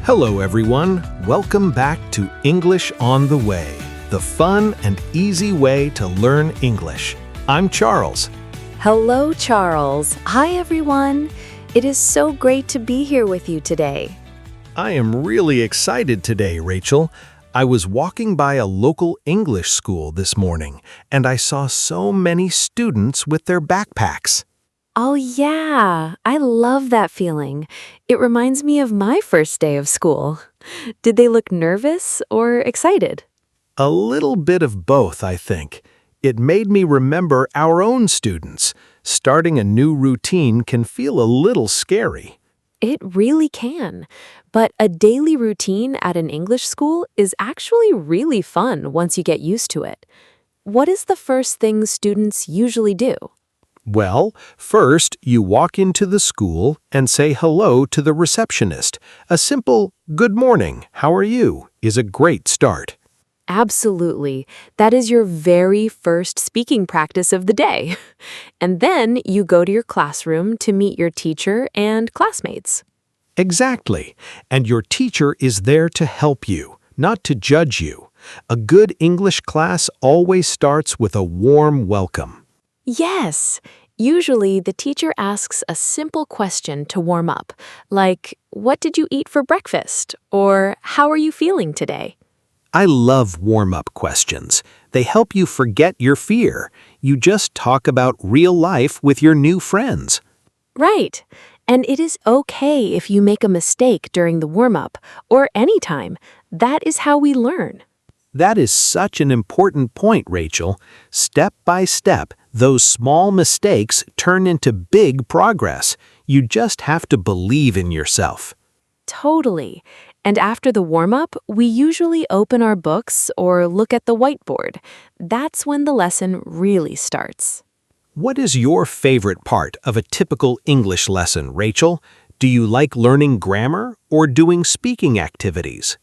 Hello, everyone. Welcome back to English on the Way, the fun and easy way to learn English. I'm Charles. Hello, Charles. Hi, everyone. It is so great to be here with you today. I am really excited today, Rachel. I was walking by a local English school this morning, and I saw so many students with their backpacks. Oh, yeah. I love that feeling. It reminds me of my first day of school. Did they look nervous or excited? A little bit of both, I think. It made me remember our own students. Starting a new routine can feel a little scary. It really can. But a daily routine at an English school is actually really fun once you get used to it. What is the first thing students usually do? Well, first, you walk into the school and say hello to the receptionist. A simple, "Good morning, how are you?" is a great start. Absolutely. That is your very first speaking practice of the day. And then you go to your classroom to meet your teacher and classmates. Exactly. And your teacher is there to help you, not to judge you. A good English class always starts with a warm welcome. Yes. Usually, the teacher asks a simple question to warm up, like, "What did you eat for breakfast?" or "How are you feeling today?" I love warm-up questions. They help you forget your fear. You just talk about real life with your new friends. Right. And it is okay if you make a mistake during the warm-up or any time. That is how we learn. That is such an important point, Rachel. Step by step, those small mistakes turn into big progress. You just have to believe in yourself. Totally. And after the warm-up, we usually open our books or look at the whiteboard. That's when the lesson really starts. What is your favorite part of a typical English lesson, Rachel? Do you like learning grammar or doing speaking activities?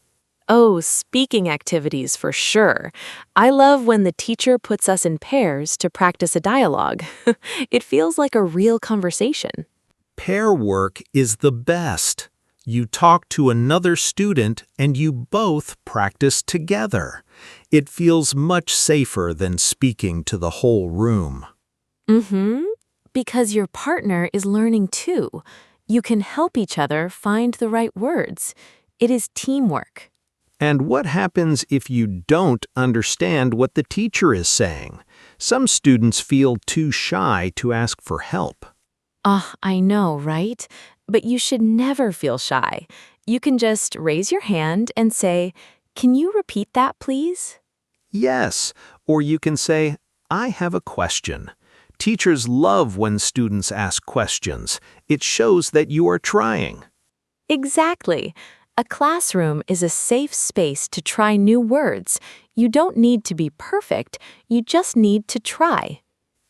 Oh, speaking activities for sure. I love when the teacher puts us in pairs to practice a dialogue. It feels like a real conversation. Pair work is the best. You talk to another student and you both practice together. It feels much safer than speaking to the whole room. Because your partner is learning too. You can help each other find the right words. It is teamwork. And what happens if you don't understand what the teacher is saying? Some students feel too shy to ask for help. I know, right? But you should never feel shy. You can just raise your hand and say, "Can you repeat that, please?" Yes, or you can say, "I have a question." Teachers love when students ask questions. It shows that you are trying. Exactly. A classroom is a safe space to try new words. You don't need to be perfect. You just need to try.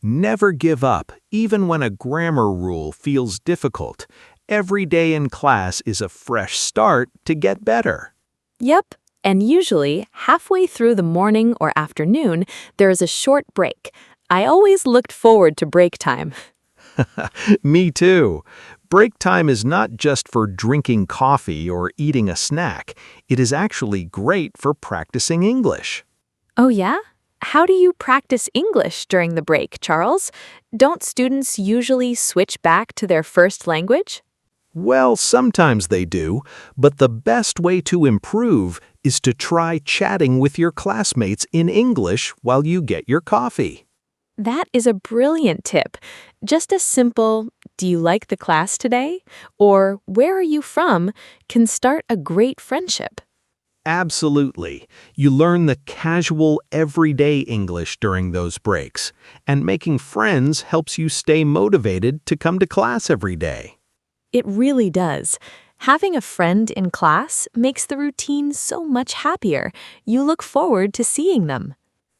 Never give up, even when a grammar rule feels difficult. Every day in class is a fresh start to get better. Yep. And usually, halfway through the morning or afternoon, there is a short break. I always looked forward to break time. Me too. Break time is not just for drinking coffee or eating a snack. It is actually great for practicing English. Oh, yeah? How do you practice English during the break, Charles? Don't students usually switch back to their first language? Well, sometimes they do, but the best way to improve is to try chatting with your classmates in English while you get your coffee. That is a brilliant tip. Just a simple, "Do you like the class today?" or "Where are you from?" can start a great friendship. Absolutely. You learn the casual, everyday English during those breaks, and making friends helps you stay motivated to come to class every day. It really does. Having a friend in class makes the routine so much happier. You look forward to seeing them.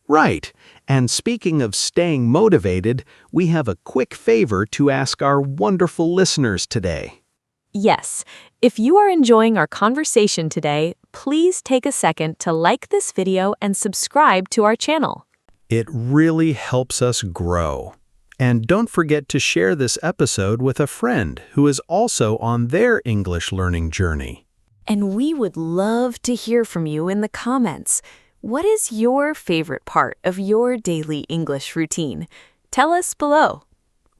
Right. And speaking of staying motivated, we have a quick favor to ask our wonderful listeners today. Yes, if you are enjoying our conversation today, please take a second to like this video and subscribe to our channel. It really helps us grow. And don't forget to share this episode with a friend who is also on their English learning journey. And we would love to hear from you in the comments. What is your favorite part of your daily English routine? Tell us below.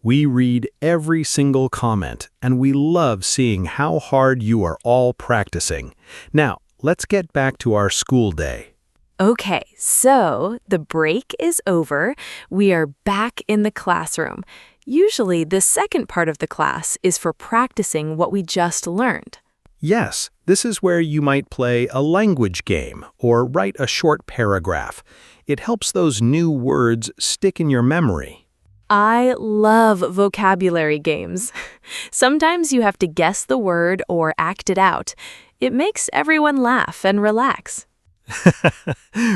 We read every single comment, and we love seeing how hard you are all practicing. Now, let's get back to our school day. Okay, so the break is over. We are back in the classroom. Usually, the second part of the class is for practicing what we just learned. Yes, this is where you might play a language game or write a short paragraph. It helps those new words stick in your memory. I love vocabulary games. Sometimes you have to guess the word or act it out. It makes everyone laugh and relax.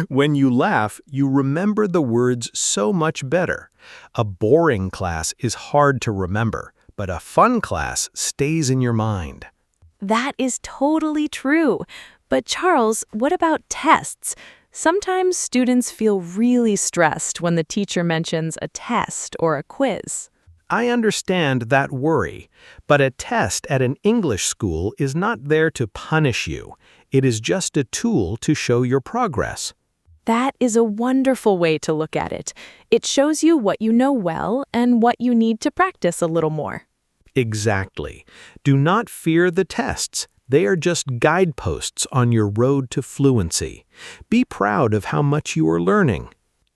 When you laugh, you remember the words so much better. A boring class is hard to remember, but a fun class stays in your mind. That is totally true. But Charles, what about tests? Sometimes students feel really stressed when the teacher mentions a test or a quiz. I understand that worry, but a test at an English school is not there to punish you. It is just a tool to show your progress. That is a wonderful way to look at it. It shows you what you know well and what you need to practice a little more. Exactly. Do not fear the tests. They are just guideposts on your road to fluency. Be proud of how much you are learning.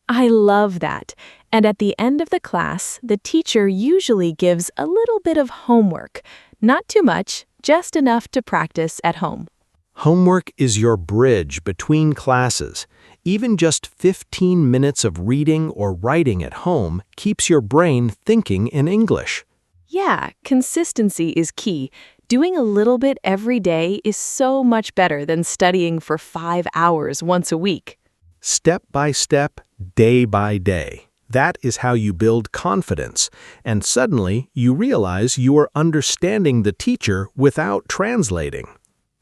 I love that. And at the end of the class, the teacher usually gives a little bit of homework. Not too much, just enough to practice at home. Homework is your bridge between classes. Even just 15 minutes of reading or writing at home keeps your brain thinking in English. Yeah, consistency is key. Doing a little bit every day is so much better than studying for 5 hours once a week. Step by step, day by day. That is how you build confidence, and suddenly you realize you are understanding the teacher without translating.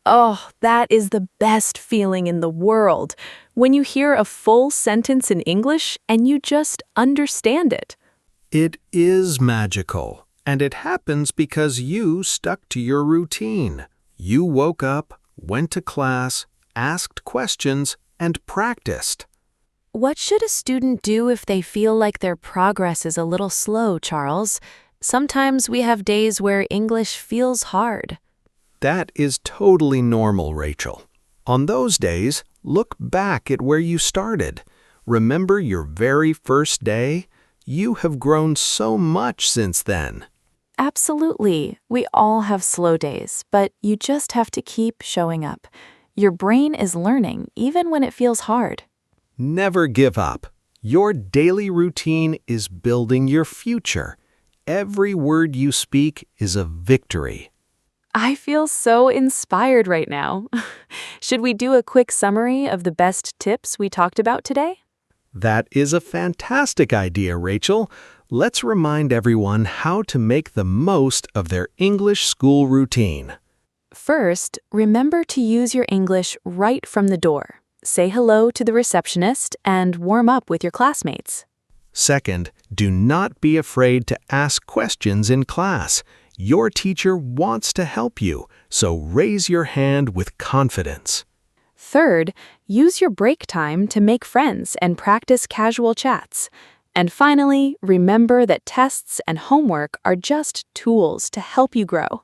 Oh, that is the best feeling in the world, when you hear a full sentence in English and you just understand it. It is magical, and it happens because you stuck to your routine. You woke up, went to class, asked questions, and practiced. What should a student do if they feel like their progress is a little slow, Charles? Sometimes we have days where English feels hard. That is totally normal, Rachel. On those days, look back at where you started. Remember your very first day? You have grown so much since then. Absolutely. We all have slow days, but you just have to keep showing up. Your brain is learning even when it feels hard. Never give up. Your daily routine is building your future. Every word you speak is a victory. I feel so inspired right now. Should we do a quick summary of the best tips we talked about today? That is a fantastic idea, Rachel. Let's remind everyone how to make the most of their English school routine. First, remember to use your English right from the door. Say hello to the receptionist and warm up with your classmates. Second, do not be afraid to ask questions in class. Your teacher wants to help you, so raise your hand with confidence. Third, use your break time to make friends and practice casual chats. And finally, remember that tests and homework are just tools to help you grow.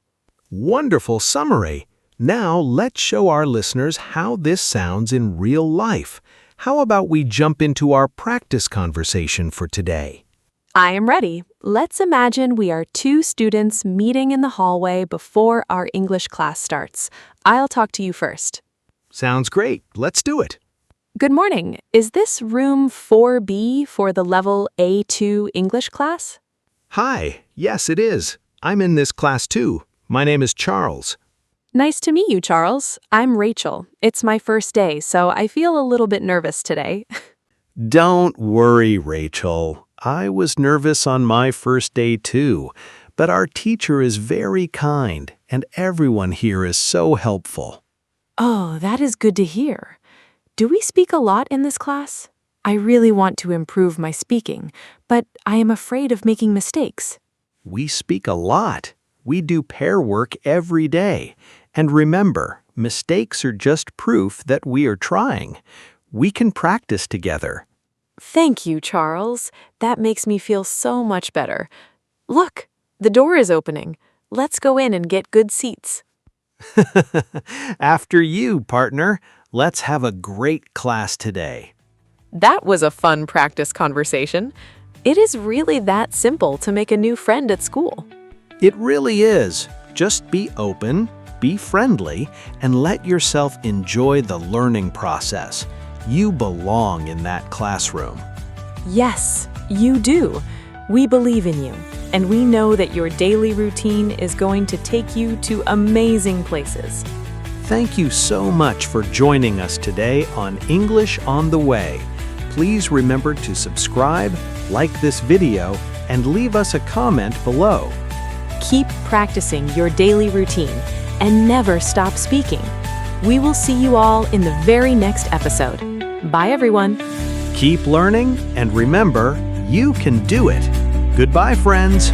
Wonderful summary! Now let's show our listeners how this sounds in real life. How about we jump into our practice conversation for today? I am ready. Let's imagine we are 2 students meeting in the hallway before our English class starts. I'll talk to you first. Sounds great. Let's do it. Good morning. Is this room 4B for the level A2 English class? Hi. Yes, it is. I'm in this class too. My name is Charles. Nice to meet you, Charles. I'm Rachel. It's my first day, so I feel a little bit nervous today. Don't worry, Rachel. I was nervous on my first day too, but our teacher is very kind and everyone here is so helpful. Oh, that is good to hear. Do we speak a lot in this class? I really want to improve my speaking, but I am afraid of making mistakes. We speak a lot. We do pair work every day. And remember, Mistakes are just proof that we are trying. We can practice together. Thank you, Charles. That makes me feel so much better. Look, the door is opening. Let's go in and get good seats. After you, partner. Let's have a great class today. That was a fun practice conversation. It is really that simple to make a new friend at school. It really is. Just be open, be friendly, and let yourself enjoy the learning process. You belong in that classroom. Yes, you do. We believe in you, and we know that your daily routine is going to take you to amazing places. Thank you so much for joining us today on English on the Way. Please remember to subscribe, like this video, and leave us a comment below. Keep practicing your daily routine and never stop speaking. We will see you all in the very next episode. Bye, everyone. Keep learning, and remember, you can do it. Goodbye, friends.